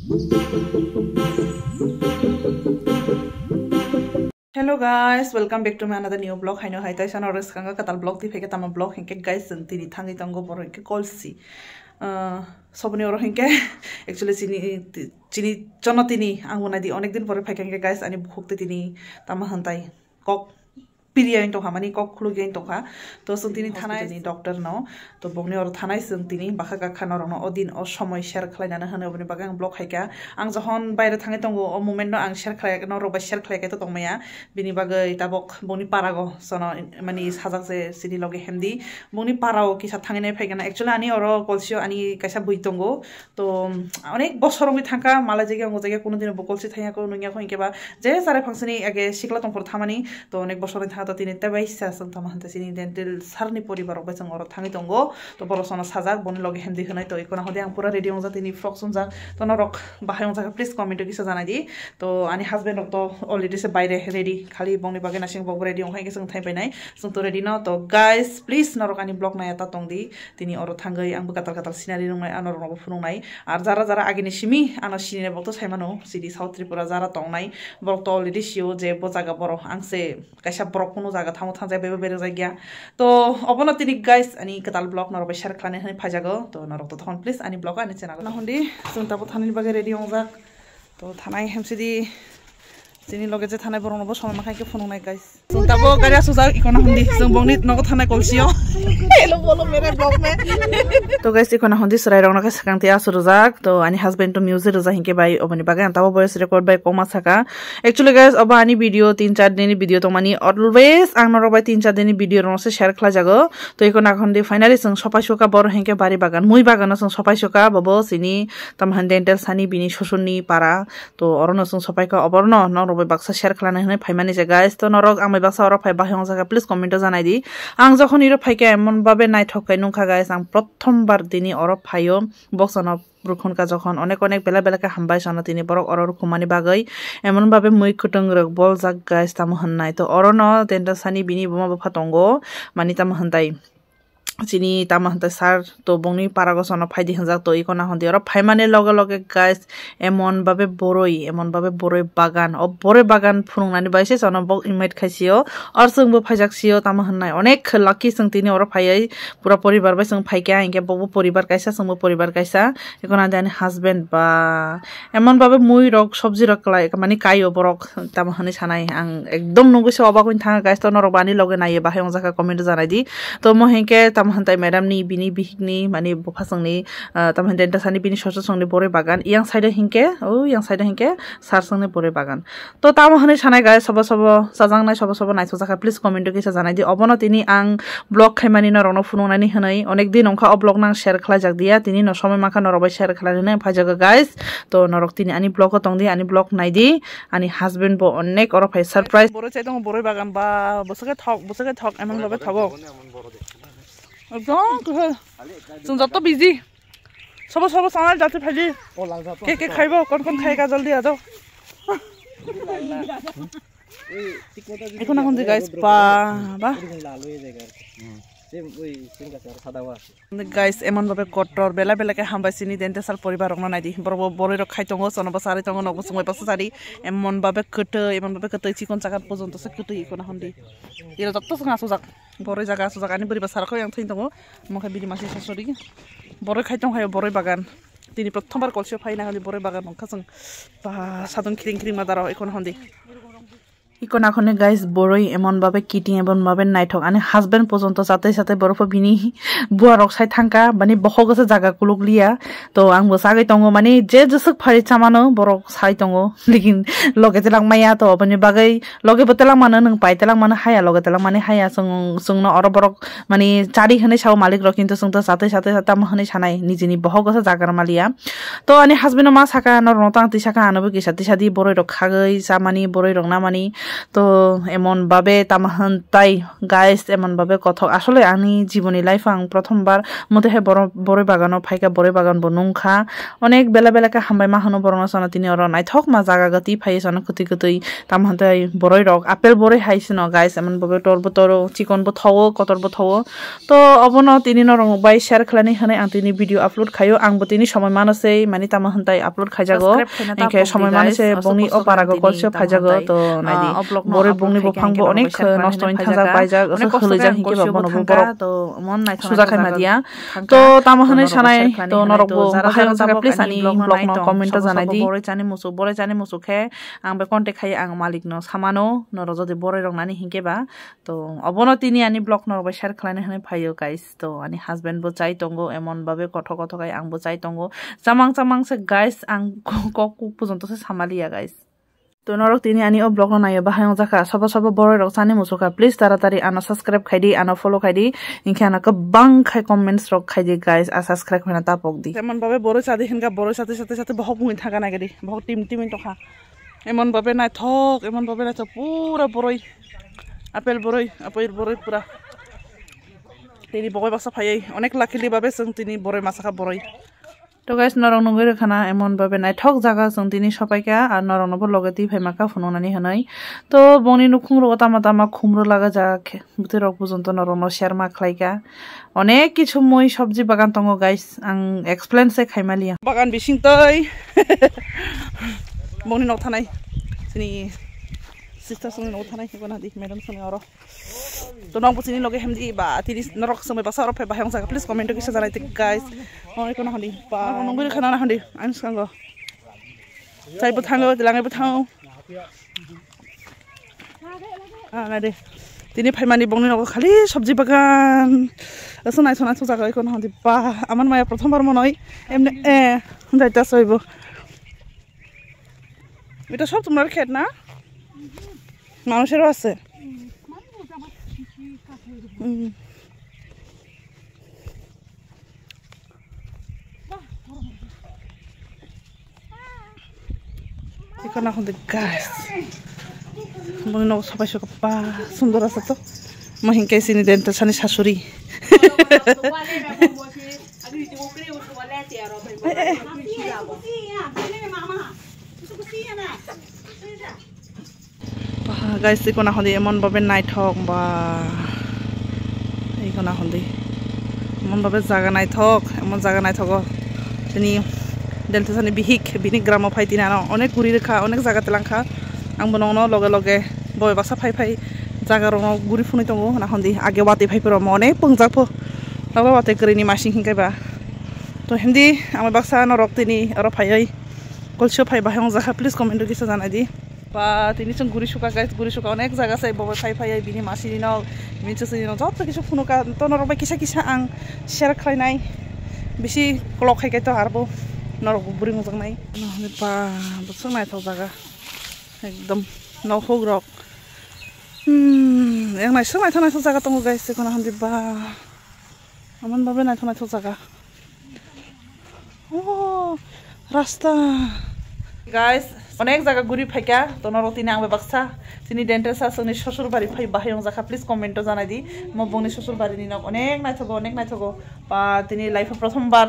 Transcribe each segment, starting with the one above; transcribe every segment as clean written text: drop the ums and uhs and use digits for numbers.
Hello guys, welcome back to my another new vlog. I know hi tayo na oras kanga katal vlog ti fake tama vlog hinke guys tini thangi tango boro hinke kolsi. Sobni oro hinke actually chini chono tini anguna di onek din pore fake hinke guys ani bukhukte tini tama hantai kok Piriya into Hamani cock clugin to her, to something Tanai doctor no, to Bogni or Tanai something, Baka Canor Odin or Shomoy Sher Klein and Hanover Bagan block hiker, Angzahon by the Tangatongo or Momento and Sher Clack, no Roba Sher Clack to Tomaya, Binibaga Tabok, Boni Parago, Sono Manis Hazak City Log Hendi, Boni Parao, Kisatangane Pagan, actually Ani or Colsio Ani Casabuitongo, to Onek Bosoro with Tanka, Malaja was a Yakuno Bokosi Tayako, Nunya, Jess are functioning against Shiklaton for Tamani, to Onek Bosoro. Tini tabai sasam tamahanta sini dental sarni poribar obesang oro thangi tongo to borosona sajak boni loge hendi hunai to ikona hode ang pura ready ongja tini frog sunja to norok bahai ongja please comment to kisa janai di to ani husband ok to already se baire ready khali bongni bage na sing bog ready ongkai kesang thai pai nai sung to ready no to guys please norok ani blog nai ta tongdi tini oro thangai ang katal katal scenery rongai anor no phunung nai ar jara jara agini simi ana sini bog to saimano sidi south tripura jara tongnai bog to already sio je bojaga boro angse kaisa brok কোনো জায়গা থামো থামজাই বেবে বেরে জায়গা তো অবনতিনি guys আনি কাতাল blog নরবে share খানে হানি ফাজাগো তো নরক তো তখন প্লিজ আনি ব্লগ আনি চ্যানেল না হন্দি जों তাবো থানির বাগে রেডি হংজাক তো থানাই হেমসিদি जिनि लगे जे थानाय बरनबो समय माखायके फुनंनाय गाइस जों ताबो गारिया सुजा इकोना हंदी जों बंगनि नगो थानाय कलसियो हेलो बोलो मेरे ब्लॉग में तो गाइस इकोना हंदी सराय रंगना के सकांति आसुरजाक तो आनी हस्बैंड तो म्यूजिक रजा हिंके बाय ओबनि बागे ताबो वॉइस रिकॉर्ड बाय कोमा सका एक्चुअली गाइस अब आनी वीडियो 3-4 दिननि वीडियो तो मानी ऑलवेज आं नरबाय 3-4 दिननि वीडियो रंसे शेयर खला जागो तो इकोना हंदी फाइनली जों सपायसका बर हिंके बारि बागान मुइ बागान जों सपायसका बबो सिनि तम हंडेंटेल सानि बिनि ससुननि पारा तो अरनो जों सपायका अबरनो नरबाय बाक्सा शेयर खालामना होनाय फायमानि जे गाइस तो नरक आं बाक्सा अर फाय बाहायं जागा प्लिज कमेन्ट जानाय दि आं जखन इरो फायके एमन बाबे नायथकाय नुखा गाइस आं प्रथम बार दिनि अर फायो बक्सना रुखनका जखन अनेक अनेक बेला बेलाके हामबाय साना तिनि बरक अर रुखमानि बागै एमन बाबे मै कुटुंग रक बल जाग गाइस ताम होननाय तो अरनो तेन्टा सानि बिनि बमा बफा तंगो मानि ताम होनताय चिनी तामा हंता सार तो बंगनि पारागसना फायदि हंजाक तो इकोना हंदी और फायमाने लगे लगे गाइस एमन बाबे बरय बागान अब बरय बागान फुनुंनानि बायसे सना बक इनभाइट खायसियो और जोंबो फायजाकसियो तामा हननाय अनेक लाकी जोंतिनि और फायै पूरा परिवार बाय जों फायके आंके बबो परिवार कायसा जोंबो परिवार कायसा इकोना दानि हस्बैंड बा एमन बाबे मुइ रक सब्जी रक लायक माने कायो बरक तामा हनै सानाय आं एकदम नगुसो अबाकइन थाङा गाइस तो नरबानि लगे नायो बाहाय जाका कमेन्ट जानाय दि तो महेंके तामहंताय मैडम नि बिनि बिहिकनि माने बफासंनि तामहंताय दासानि बिनि सससंनि बरे बागान इयां साइड हिंके इयां साइड हिंके सारसंनि बरे बागान तो तामहनै सानाय गाय सब साजांनाय सब नायसो जाका प्लिज कमेन्ट के जानाय दि अबनो तिनि आं ब्लग खायमानि न रनो फुनुंनानि हनै अनेक दिन अंखा अ ब्लग नां शेयर खालायजाक दिया तिनि न समय माखा नरबाय शेयर खालायनो फायजागा गाइस तो नरक तिनि आनि ब्लग तंदि आनि ब्लग नायदि आनि हस्बैंड बो अनेक और फाय सरप्राइज बरे चाइ दङ बरे बागान बा बसके थक एमन लबे थगो एकदम कहे जों जत बिजी सब सामान जाते फाइली के खाइबो कोन खाएगा जल्दी आ जाओ इकोना हंदी गाइस बा गाइस एमन बाबे कटर बेला बेला के हामबासिनि देनते साल परिवार रंगना नायदि बरबो बरै रख खाइ तंगो सनबा सारि तंगो नगो संबाय पास सारि एमन बाबे कटै चिकन जागा पर्यन्त से कटै इकोना हंदी इरो जत्त संगा सजाक बरै जागा सजाकानि बोरिबा सारखौ आं थैन दङ मखा बिदि मासि ससरि बरै खाइ तंहाय बरै बागान दिनै प्रथमबार कलसियो फाइना हलि बरै बागान नंखा जों बा सादन खिरिं मादाराव इकोना हंदी इकोना खने गाइस बरई एमन बाबे किटिं एमन बाबे नायथक आने हस्बैंड पर्यन्त जाते साथे बरफ बिनि बुआ रक्साय थांका माने बखगसे जागा कुलुगलिया तो आं बसागै तंगो माने जे जसक फारि चामानो बरक साइ तंगो लेकिन लगे तेलां माया तो अपने बागै लगे बतेलां मानो नों पाइतेलां मानो हाया लगे तेलां माने हाया जोंनो अर बरक माने चारि हनै साव मालिक र किन्तु जों त साथे ताम हनै सानाय निजिनि बखगसे जागा मालिया तो आने हस्बैंड मा साका न रंतां तिसाका आनबो किसा तिसादि बरय रखागै सामानि बरय रंना मानि তো এমন ভাবে তামাহান তাই গাইস এমন ভাবে কথা আসলে আমি জীবনী লাইফ আং প্রথমবার মতে হে বড় বাগানো ফাইকা বড় বাগান বনুংখা অনেক বেলা বেলাকে হামবাই মাহানো বরনা সানা তিনি অর নাইথক মা জাগা গতি ফাই সানা কুতি কুতি তামাহান তাই বড়ই রক আপেল বড়ই হাইছিল গাইস এমন ভাবে টরব তরো চিকন ব থাও কতর ব থাও তো অবন তিনি নরং বাই শেয়ার খালানি হানে আং তিনি ভিডিও আপলোড খায়ো আং বতিনি সময় মানসে মানে তামাহান তাই আপলোড খাইজাগো একে সময় মানসে বংনি অপারাগো কলসে ফাইজাগো তো নাইদি বড় বংনি ব ফাংবো অনেক নষ্ট হইন থাজা পাইজা হলে যা হিকে বাবন বড় তো মন নাই সুজা খাই মাদিয়া তো তামাহানে সানাই তো নরকবো বাহাই জায়গা প্লিজ আনি ব্লগ ন কমেন্ট জানাই দি বড় জানি মুসু খে আং বে কন্টেক্ট খাই আং মালিক ন সামানো নর যদি বড় রং নানি হিকে বা তো অবন তিনি আনি ব্লগ নর বাই শেয়ার খালানি হানে ফাইও গাইস তো আনি হাজবেন্ড বো চাই তঙ্গো এমন ভাবে কথা কথা গাই আং বো চাই তঙ্গো চামাং সে গাইস আং কক পর্যন্ত সে সামালিয়া গাইস তো নরক তিনি আনি ও ব্লগ নাইও বাহাই জাকা সব বড় রক সানি মুসুকা প্লিজ তাড়াতাড়ি আনা সাবস্ক্রাইব খাইদি আনা ফলো খাইদি ইনকে আনা গোबां খাই কমেন্টস রক খাইদি গাইস আর সাবস্ক্রাইব হইনা তাপক দি এমন ভাবে বড় সাদি হিনকা বড় সাথে সাথে সাথে বহক মুই থাকা না গেদি বহক টিম টকা এমন ভাবে নাই থক এমন ভাবে নাই পুরা বড়ই আপেল বড়ই পুরা তিনি বড়ই বাসা ফাই অনেক লাকিলি ভাবে जों তিনি বড়ই মাছাকা বড়ই তো গাইস নরং নগর খানা এমন ভাবে নাই ঠক জায়গা जों তিনি সবাইকা আর নরং নব লগতি ফাইমাকা ফোননানি হানাই তো বনি নুখুং রো তামা খুমরো লাগা যা বুতে রক পর্যন্ত নরং শেয়ার মা খাইকা অনেক কিছু মই সবজি বাগান তঙ্গ গাইস আং এক্সপ্লেন সে খাইমালিয়া বাগান বিসিং তই বনি ন থানাই তিনি সিস্টার সঙ্গে ন থানাই কোনা দি ম্যাডাম সঙ্গে আর তো নং পুচিনি লগে হেমদি বা তিনি নরক সময় বাসা আর ফাই বাহাং জায়গা প্লিজ কমেন্ট কিসা জানাইতে গাইস অনেক কোনা হলি বা নঙ্গরি খানা না হলি আইন সঙ্গ চাইবো থাঙ্গো লাঙাইবো থাও না দে তিনি ফাইমানি বংনি নগ খালি সবজি বাগান সোনাই জায়গা কোনা হলি বা আমার মায়া প্রথমবার মনে হয় এমনি যাইতা সইব এটা সব তোমার খেত না মানুষেরও আছে এখন এখন গাছ মনে নগ সবাই বা সুন্দর আছে তো মই হিংকে চিনি দেন তো সানি শাশুড়ি গাইস কোনা হলি এমন ভাবে নাই থক বা এই কোনা হলি এমন ভাবে জায়গা নাই থক এমন জায়গা নাই থক তিনি দেলতে সানি বিনি গ্রাম ফাইতি না অনেক ঘুরি রেখা অনেক জায়গাতে লাংখা আংবো নং লগে লগে বয় বাসা ফাই জায়গা রং ঘুরি ফুনি দङ না হন্দি আগে ওয়াতে ফাইফোর অনেক পংজাফো বাবা ওয়াতে করিনি মাসিং হিংকাইবা তো হিন্দি আমার বাক্সা নরক তিনি আর ফাই কলসিও ফাই বাহাং জায়গা প্লিজ কমেন্ট কিছু জানাই দি বা তিনি जों গুড়ি শুকা গাইস গুড়ি শুকা অনেক জায়গা চাই বব ফাই বিনি মাসিনি নাও মিনচুসিনি নাও যত কিছু ফুনুকা তো নরবাই কিসা আং শেয়ার খাইনাই বেশি ক্লক খাইকাই তো হারবো নরক বুড়ি মোজাं নাই বা বসং নাইथाव জায়গা একদম নখোগ রক নাইসং নাইथाव জায়গা দङ গাইস কোনা হন্দি বা আমন ভাবে নাইथाव জায়গা ও রাস্তা গাইস অনেক জায়গা ঘুরি ফাইকা তো নরক তিনি আংবে বাক্সা তিনি ডেন্টাল সাসনি শ্বশুর বাড়ি ফাই বাহায়ং জায়গা প্লিজ কমেন্ট জানাই দি মো বংনি শ্বশুর বাড়ি নি নক অনেক নাইথগো বা তিনি লাইফে প্রথমবার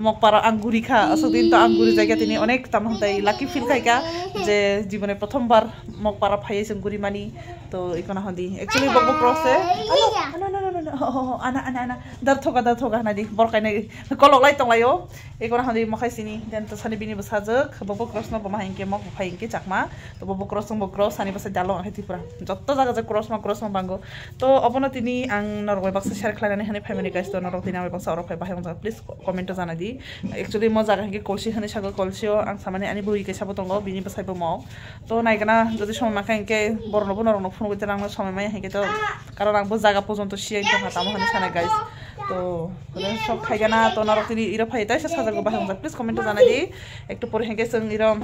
মক পারা আঙ্গুরি খা আসদিন তো আঙ্গুরি জায়গা তিনি অনেক তামহাই লাকি ফিল খাইকা যে জীবনে প্রথমবার মক পারা ফাইছেন গুরি মানি তো ইকোনা হদি একচুয়ালি বক ক্রসে আনা দার থগা না দি বরকাই নাই কলক লাই তংলাयो ইকোনা হদি মখাইছিনি দেন তো সানি বিনি বসাজক বক ক্রস ন বমাহিনকে মক ফাইনকে চাকমা তো বক ক্রস সানি বসা জালো হাইতিপুরা যত জায়গা যে ক্রস মা বাঙ্গো তো অবন তিনি আং নরগয় বাক্সা শেয়ার খালানি হানি ফাইমানি গাইস তো নরক তিনি আমি বাক্সা আর ফাই বাহায়ং জায়গা প্লিজ কমেন্ট জানাই দি একচুয়ালি মো জায়গা হিকে কলসি হানি সাগো কলসিও আং সামানি আনি বুই কে সাবো দङ বিনি বসাইবো মক তো নাইগানা যদি সময় মাখা হিকে বরনবো নরন ফোন কইতে আং সময় মাই হিকে তো কারণ আংবো জায়গা পর্যন্ত শিয়াই তো হাতাম হানি সানাই গাইস তো সব খাইগানা তো নরক তিনি ইরা ফাই তাই সাজাগো বাহায়ং জায়গা প্লিজ কমেন্ট জানাই দি একটু পরে হিকে जों ইরম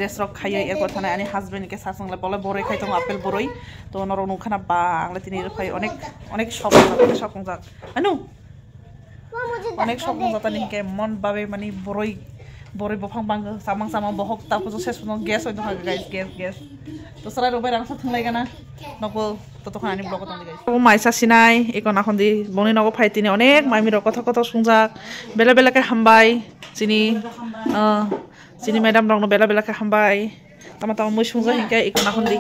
রেস্টক খাইয়ে এর কথা নাই আনি হাজবেন্ড কে সাসংলে বলে বড়ই খাইতো আপেল বড়ই তো নরক নখানা বা আংলে তিনি ইরা ফাই অনেক শখ যাক আনু অনেক শখ যাতা নিকে মন বাবে মানে বড়ই bori bofang bang samang bohok ta ko ses no gas oi ha guys gas to sarai robai rang sa thunglai gana noko to khani blog ko guys o maisa sinai ikona khondi boni nogo phaitini onek maimi ro kotha sungjak bela bela ke hambai sini madam rong no bela ke hambai tama moi sungjak hinkai ikona khondi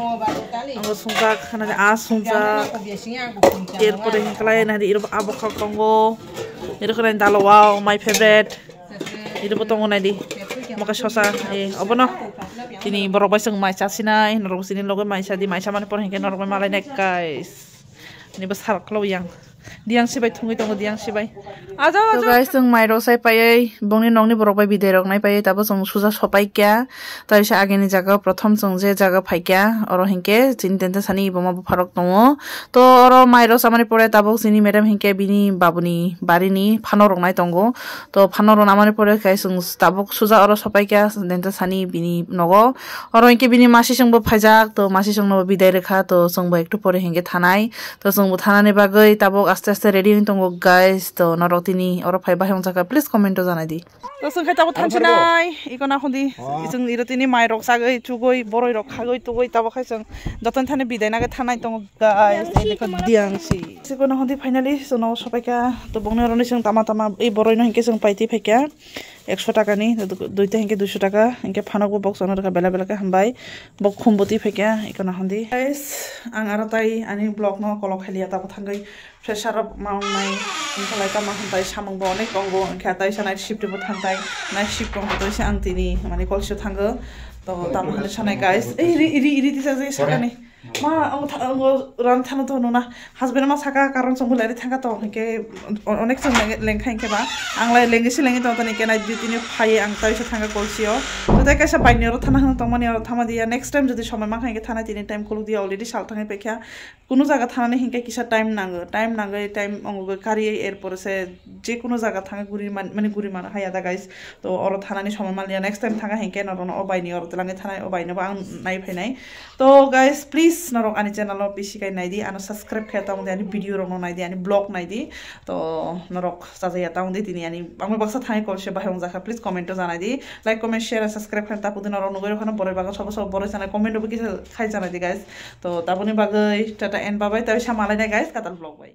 ang sungjak khana a sungjak erpore hinklai na ri abokha kongo এরকম ডালো wow my favourite এটা বতং নাইদি মকা শসা অবনো তিনি বড় বাইসং Maisa Sinai নরক সিনি লগে মাইসা দি মাইসা মানে পর হেকে নরক মালাই নে guys ni bas har klo yang diang sibai thungi tong diang sibai aja guys sung mairo sai pai bongni nongni borok bai bidai rok nai pai tabo sung suja sopai kya ta isa ageni jaga prothom sung je jaga phai kya oro hinke chin tente sani boma bu farok tongo to oro mairo samani pore tabo sini madam hinke bini babuni barini phano rok nai tongo to phano ro namani pore kai sung tabo suja oro sopai kya tente sani bini nogo oro hinke bini masi sung bo phaijak to masi sung no bidai rekha to sung bo ektu pore hinke thanai to sung bo thanani bagai tabo aste aste ready tongo guys to narotini oro phai bahang jaka please comment to janai di to sung khai tabo thansinai ikona khondi isung irotini mai rok sagai chugoi boroi rok khagoi tugoi tabo khai sung joton thane bidai nage thanai tongo guys ei dekho diang si sikona khondi finally sono sopaika to bongni roni sung tama ei boroi no hinke sung paiti phekya 100 টাকা নি দুইটা hinke 200 টাকা hinke phanok box ono ka bela bela ka hambai bok khumboti phekya ikona khondi guys ang aratai ani blog no kolok khalia ta thangai pressure maung nai inkalai ta ma hantai samang bo onek kongo khatai sanai shift bo thantai nai shift kongo to ang tini mane kolsho thango to tam hane sanai guys iri tisa je sakani ma ang ran thano to nona husband ma saka karon song bulari thanga to hinke onek song lengkha hinke ba anglai lengisi lengi to tani kenai ditini phai ang tai sa thanga kolsio to ta kaisa baini ro thana hang tongmani ro thama dia next time jodi somay ma hinke thana tini time koluk dia already sal thangai pekha কোনো জায়গা থানানে হিংকে কিসা time নাগে time অঙ্গ কারি এর পরে সে যে কোনো জায়গা থাকা গুড়ি মানে গুড়ি মানা হাই আদা গাইস তো অর থানানি সময় মালিয়া নেক্সট টাইম থাকা হিংকে নরন অবাইনি অর তেলাঙ্গে থানায় অবাইনবা আং নাই ফাইনাই তো গাইস প্লিজ নরক আনি চ্যানেল বেশিকাই নাইদি আনো সাবস্ক্রাইব খেতা মধ্যে আনি ভিডিও রং নাইদি আনি ব্লগ নাইদি তো নরক সাজাইয়া তাউন্দি তিনি আনি আমি বাক্সা থাই করছে বাহিরং জাকা প্লিজ কমেন্টও জানাই দি লাইক কমেন্ট শেয়ার সাবস্ক্রাইব খেতা পুদিন নরক নগর ওখানে বড় বাগা সব বড় জানাই কমেন্ট বকি খাই জানাই দি গাইস তো তাবনি বাগৈ টাটা এন্ড বাবাই তাই সামালাই না গাইস কাতাল ব্লগ বাই